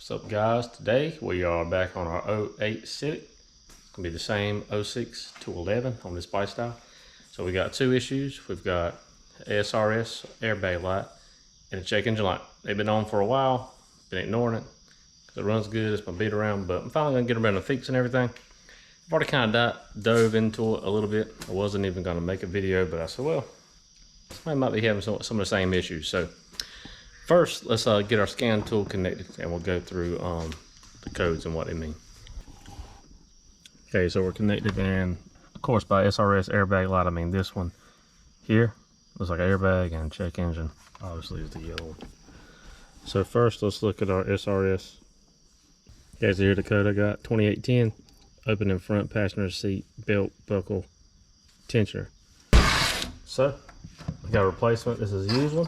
What's up, guys? Today we are back on our 08 Civic. It's gonna be the same 06 to 11 on this bike style. So we got two issues. We've got SRS airbag light and a check engine light. They've been on for a while. Been ignoring it because it runs good. It's my beat around, but I'm finally gonna get around to fixing everything. I've already kind of dove into it a little bit. I wasn't even gonna make a video, but I said, well, I might be having some of the same issues. So first, let's get our scan tool connected and we'll go through the codes and what they mean. Okay, so we're connected, and of course by SRS airbag light, I mean this one here. Looks like airbag, and check engine obviously is the yellow one. So first, let's look at our SRS. Okay, so here's the code I got, 2810, open in front passenger seat, belt buckle tensioner. So, we got a replacement. This is a used one.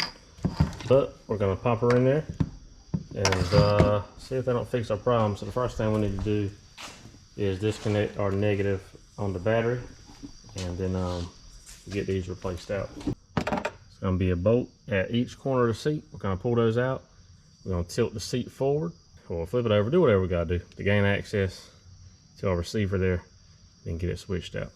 But we're going to pop her in there and see if they don't fix our problem. So the first thing we need to do is disconnect our negative on the battery, and then get these replaced out. It's going to be a bolt at each corner of the seat. We're going to pull those out. We're going to tilt the seat forward, or flip it over, do whatever we got to do to gain access to our receiver there and get it switched out.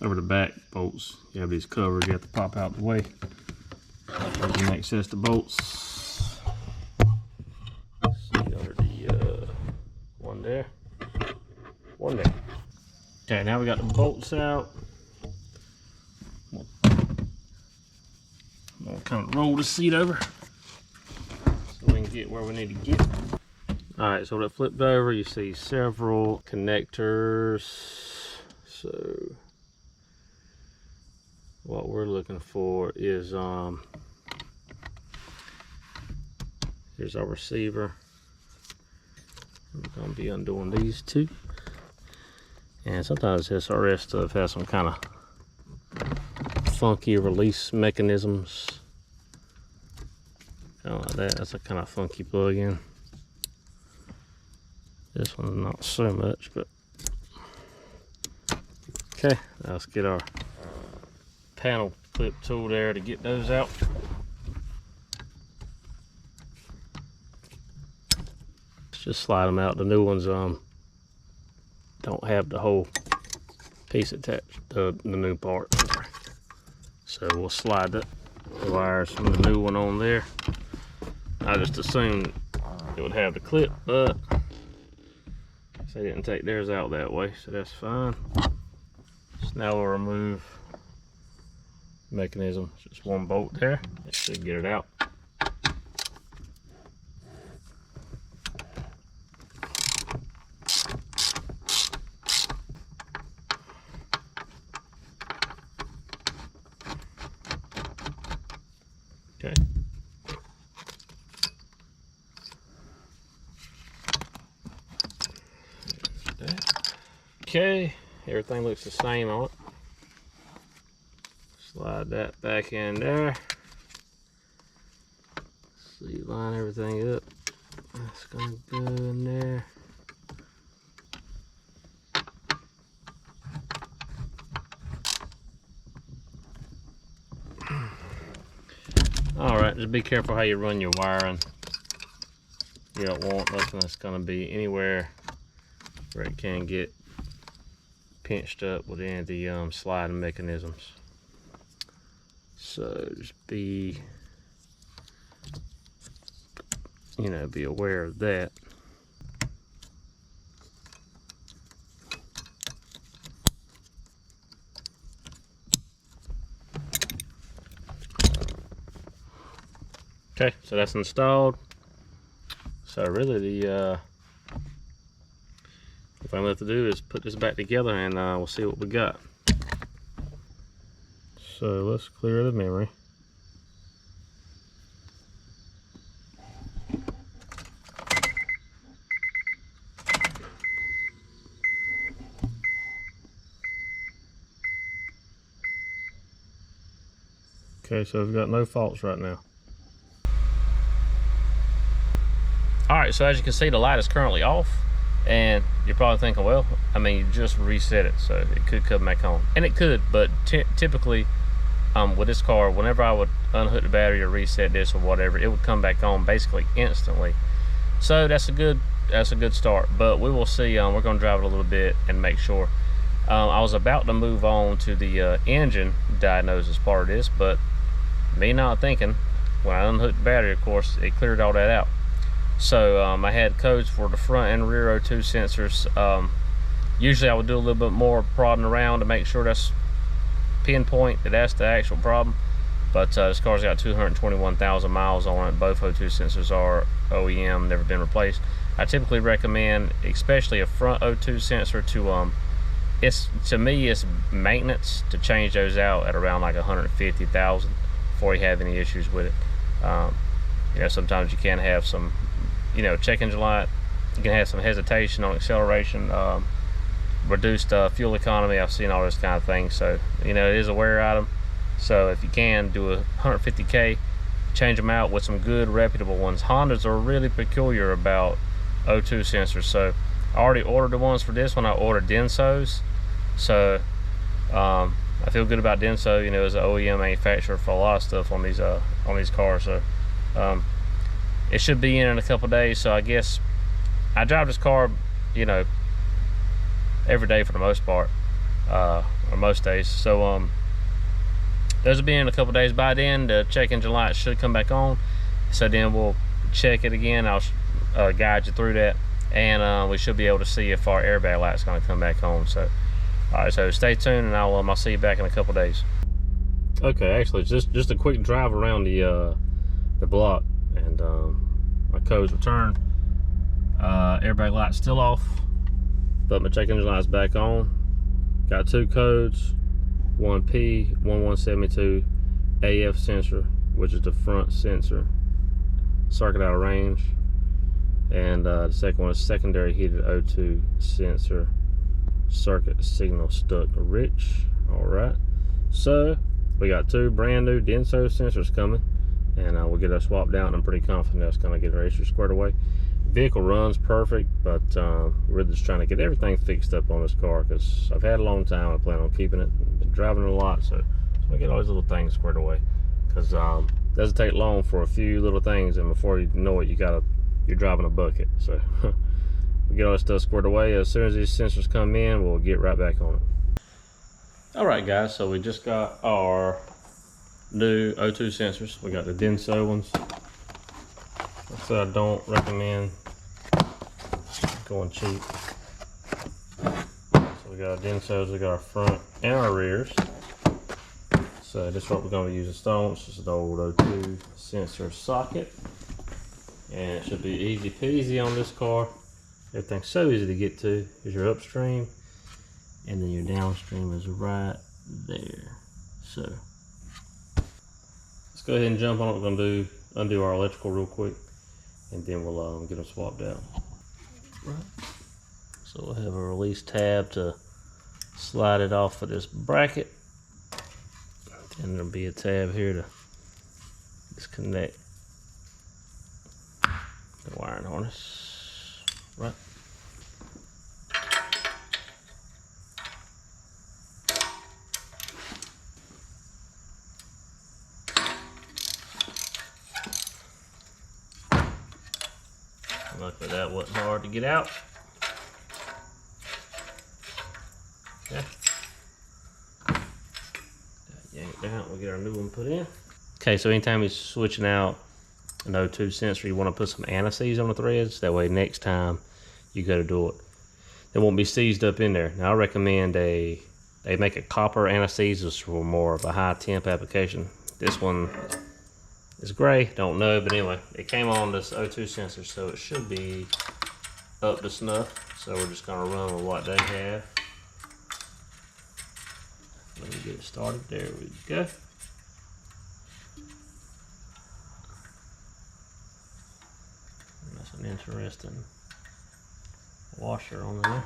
Over the back bolts, you have these covers you have to pop out the way. You can access the bolts. See under the one there, one there. Okay, now we got the bolts out. We'll kind of roll the seat over so we can get where we need to get. All right, so that flipped over, you see several connectors. So what we're looking for is here's our receiver. We're gonna be undoing these two, and sometimes SRS stuff has some kind of funky release mechanisms, kind of like that. That's a kind of funky plug-in. This one's not so much, but okay. Now let's get our panel clip tool there to get those out. Let's just slide them out. The new ones don't have the whole piece attached, the new part. So we'll slide the wires from the new one on there. I just assumed it would have the clip, but they didn't take theirs out that way, so that's fine. So now we'll remove mechanism. Just one bolt there. That should get it out. Okay. Okay, everything looks the same on it. Slide that back in there. So you line everything up. That's gonna go in there. Alright, just be careful how you run your wiring. You don't want nothing that's gonna be anywhere where it can get pinched up with any of the sliding mechanisms. So just be, be aware of that. Okay, so that's installed. So really the thing left to do is put this back together, and we'll see what we got. So let's clear the memory. Okay, so we've got no faults right now. All right, so as you can see, the light is currently off, and you're probably thinking, well, I mean, you just reset it, so it could come back on. And it could, but typically, with this car, whenever I would unhook the battery or reset this or whatever, it would come back on basically instantly. So that's a good start, but we will see. We're gonna drive it a little bit and make sure. I was about to move on to the engine diagnosis part of this, but me not thinking, when I unhooked the battery, of course, it cleared all that out. So I had codes for the front and rear O2 sensors. Usually I would do a little bit more prodding around to make sure that's pinpoint that that's the actual problem. But this car's got 221,000 miles on it. Both O2 sensors are OEM, never been replaced. I typically recommend, especially a front O2 sensor, to me it's maintenance to change those out at around like 150,000 before you have any issues with it. You know, sometimes you can have some, you know, check engine light, you can have some hesitation on acceleration, reduced fuel economy. I've seen all this kind of things. So, you know, it is a wear item. So if you can do a 150K, change them out with some good reputable ones. Hondas are really peculiar about O2 sensors. So I already ordered the ones for this one. I ordered Denso's. So I feel good about Denso, you know, as an OEM manufacturer for a lot of stuff on these cars. So it should be in a couple days. So I guess I drive this car, you know, every day for the most part, or most days. So those will be in a couple days. By then the check engine light should come back on, so then we'll check it again. I'll guide you through that, and we should be able to see if our airbag light's going to come back on. So all right, so stay tuned, and I'll see you back in a couple days. Okay, actually just a quick drive around the block, and my codes returned. Airbag light's still off, but my check engine light's back on. Got two codes, one P1172 AF sensor, which is the front sensor, circuit out of range, and the second one is secondary heated O2 sensor, circuit signal stuck rich. All right, so we got two brand new Denso sensors coming, and we'll get our swapped out, and I'm pretty confident that's gonna get our issue squared away. Vehicle runs perfect, but we're just trying to get everything fixed up on this car because I've had a long time. I plan on keeping it, been driving it a lot, so just want to get all these little things squared away, because it doesn't take long for a few little things, and before you know it, you're driving a bucket. So we get all this stuff squared away. As soon as these sensors come in, we'll get right back on it. All right, guys, so we just got our new O2 sensors. We got the Denso ones. So I don't recommend going cheap. So we got our Densos, we got our front and our rears. So this is what we're going to use installments. This is the old O2 sensor socket, and it should be easy peasy on this car. Everything's so easy to get to. Here's your upstream, and then your downstream is right there. So let's go ahead and jump on what we're going to do. Undo our electrical real quick, and then we'll get them swapped out. Right. So we'll have a release tab to slide it off of this bracket, and there'll be a tab here to disconnect the wiring harness. Right. Luckily that wasn't hard to get out. Okay. Yank it down, we'll get our new one put in. Okay, so anytime you're switching out an O2 sensor, you want to put some anti-seize on the threads. That way next time you go to do it, it won't be seized up in there. Now I recommend they make a copper anti-seize for more of a high temp application. This one is gray, don't know, but anyway, it came on this O2 sensor, so it should be up to snuff. So we're just gonna run with what they have. Let me get it started. There we go. That's an interesting washer on there.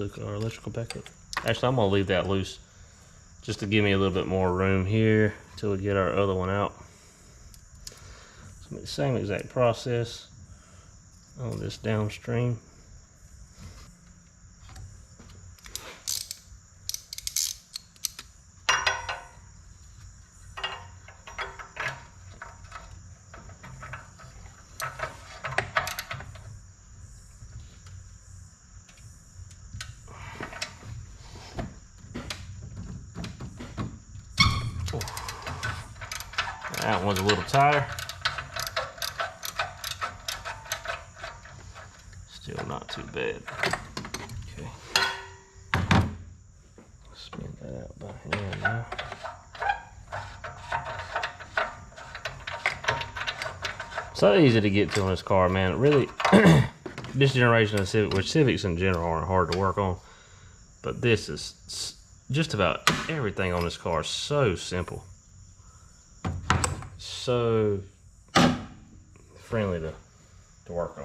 hook our electrical back up. Actually, I'm gonna leave that loose just to give me a little bit more room here till we get our other one out. So the same exact process on this downstream. That one's a little tighter. Still not too bad. Okay. Spin that out by hand now. So easy to get to on this car, man. Really, this generation of Civic, which Civics in general aren't hard to work on, but this is just about everything on this car is so simple. So friendly to work on.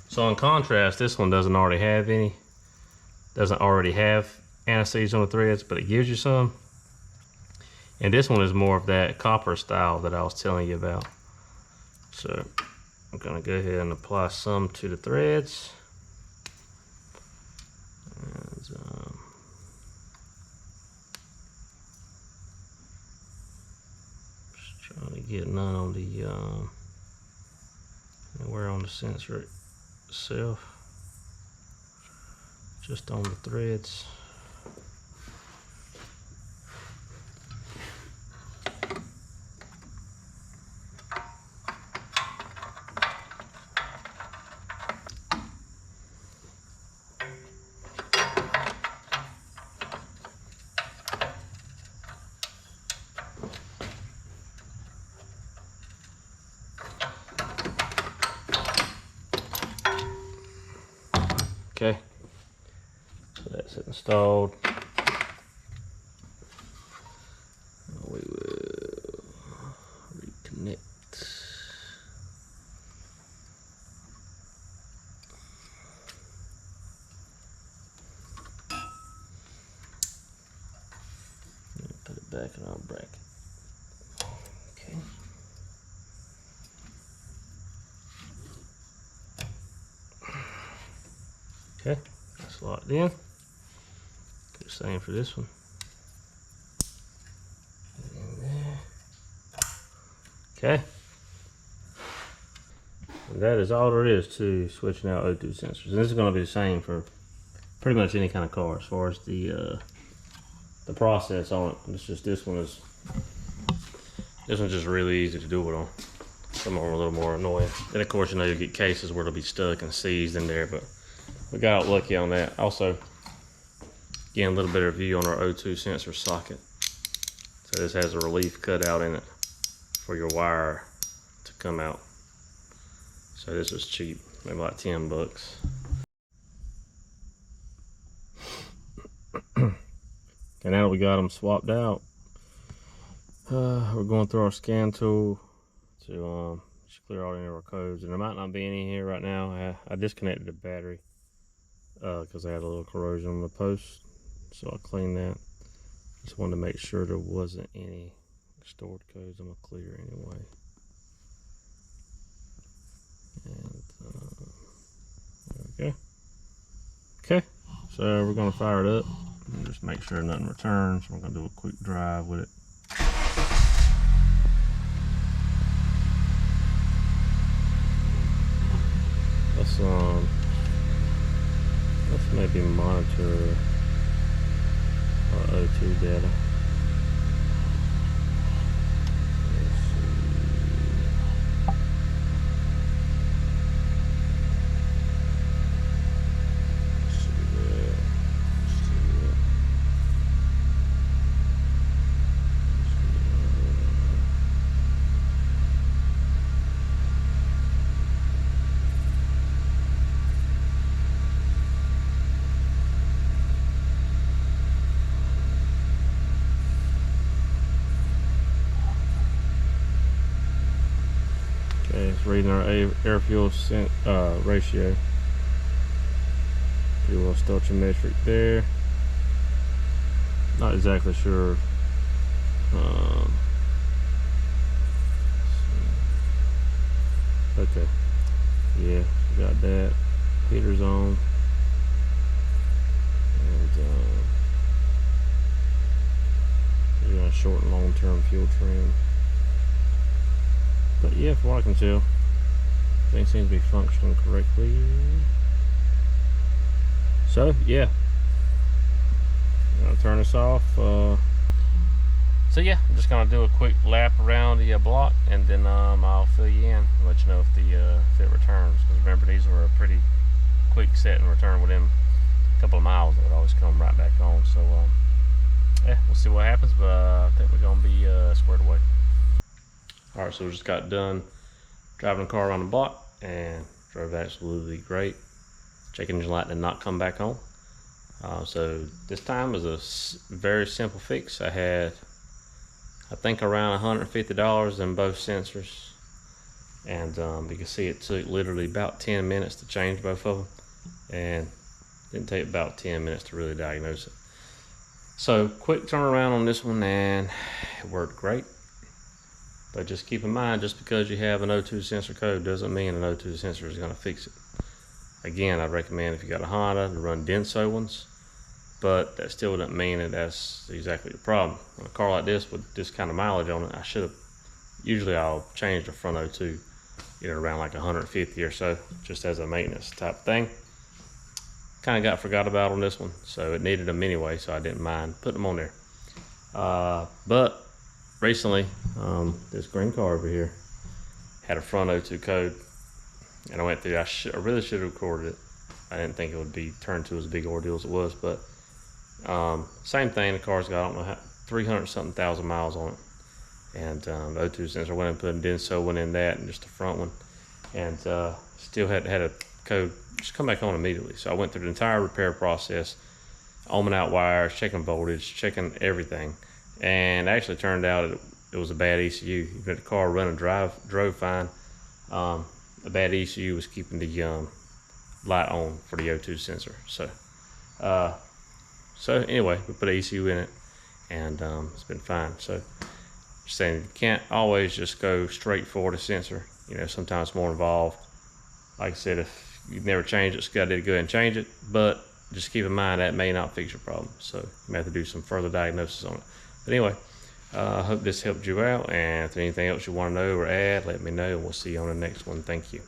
So in contrast, this one doesn't already have anesthesia on the threads, but it gives you some. And this one is more of that copper style that I was telling you about. So I'm gonna go ahead and apply some to the threads. And, just trying to get none on the anywhere on the sensor itself, just on the threads. Okay, so that's installed. We will reconnect. Put it back in our bracket. Okay. Okay, that's locked in. Do the same for this one. Okay. And that is all there is to switching out O2 sensors. And this is going to be the same for pretty much any kind of car as far as the process on it. It's just this one's just really easy to do it on. Some of them are a little more annoying. And of course, you know, you get cases where it'll be stuck and seized in there, but we got out lucky on that. Also, getting a little better view on our O2 sensor socket. So this has a relief cut out in it for your wire to come out. So this was cheap, maybe like 10 bucks. Okay, now that we got them swapped out, we're going through our scan tool to just clear all any of our codes. And there might not be any here right now. I disconnected the battery because I had a little corrosion on the post, so I cleaned that. Just wanted to make sure there wasn't any stored codes. I'm gonna clear anyway. And there we go. Okay, so we're gonna fire it up and just make sure nothing returns. We're gonna do a quick drive with it. Let's maybe monitor our O2 data. reading our air fuel ratio. Pretty well stoichiometric there. Not exactly sure. Okay, yeah, we got that. Heater's on, and we're gonna short and long-term fuel trim. But yeah, from what I can tell, things seem to be functioning correctly. So yeah, I'm gonna turn this off. So yeah, I'm just gonna do a quick lap around the block, and then I'll fill you in and let you know if it returns. Because remember, these were a pretty quick set and return within a couple of miles. It would always come right back on. So yeah, we'll see what happens, but I think we're gonna be squared away. All right, so we just got done driving the car around the block and drove absolutely great. Check engine light did not come back on. So this time was a very simple fix. I had, I think, around $150 in both sensors, and you can see it took literally about 10 minutes to change both of them, and it didn't take about 10 minutes to really diagnose it. So quick turnaround on this one, and it worked great. But just keep in mind, just because you have an O2 sensor code doesn't mean an O2 sensor is going to fix it. Again, I'd recommend, if you got a Honda, to run Denso ones, but that still doesn't mean that that's exactly the problem. On a car like this with this kind of mileage on it, I should have, usually I'll change the front O2, you know, around like 150 or so, just as a maintenance type thing. Kind of got forgot about on this one, so it needed them anyway, so I didn't mind putting them on there. But recently, this green car over here had a front O2 code, and I went through, I really should have recorded it. I didn't think it would be turned to as big ordeal as it was, but same thing. The car's got, I don't know, 300 something thousand miles on it, and the O2 sensor went and put a Denso one in that, and just the front one, and still had a code just come back on immediately. So I went through the entire repair process, ohming out wires, checking voltage, checking everything, and it actually turned out it was a bad ECU. Even the car drove fine. A bad ECU was keeping the light on for the O2 sensor. So anyway, we put an ECU in it, and it's been fine. So just saying, you can't always just go straight for the sensor. You know, sometimes it's more involved. Like I said, if you've never changed it, it's got to go ahead and change it, but just keep in mind that may not fix your problem. So you may have to do some further diagnosis on it. But anyway, I hope this helped you out, and if there's anything else you want to know or add, let me know, and we'll see you on the next one. Thank you.